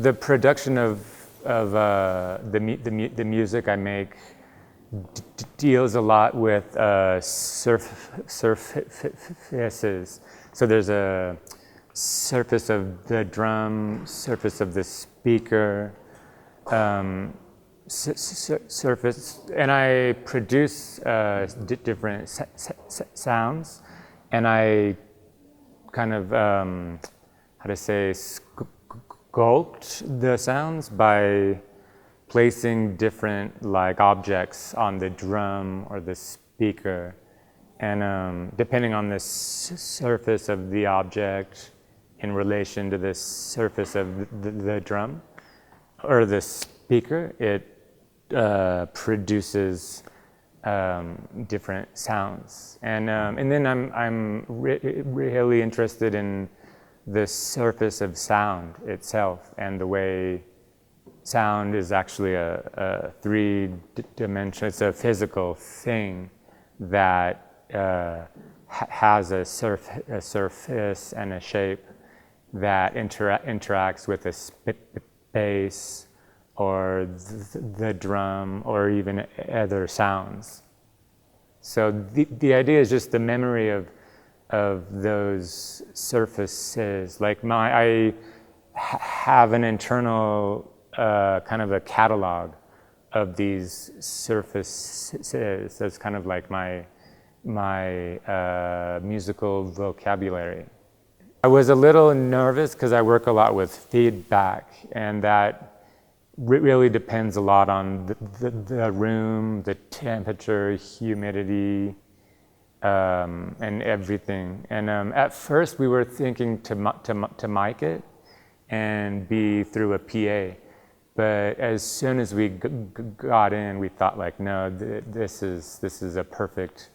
The production of the music I make deals a lot with surfaces. So there's a surface of the drum, surface of the speaker, surface, and I produce different sounds, and I kind of sculpt the sounds by placing different like objects on the drum or the speaker, and depending on the surface of the object in relation to the surface of the drum or the speaker, it produces different sounds, and then I'm really interested in the surface of sound itself and the way sound is actually a three-dimensional, it's a physical thing that has a surface and a shape that interacts with a bass or the drum or even other sounds. So the idea is just the memory of those surfaces. Like I have an internal kind of a catalog of these surfaces. That's kind of like my musical vocabulary. I was a little nervous because I work a lot with feedback, and that really depends a lot on the room, the temperature, humidity, and everything. And at first we were thinking to mic it and be through a PA. But as soon as we got in, we thought like, no, this is a perfect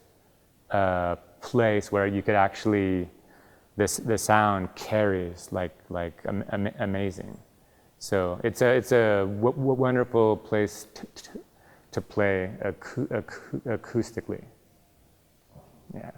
place where you could actually, the sound carries like amazing. So it's a wonderful place to play acoustically. Yeah.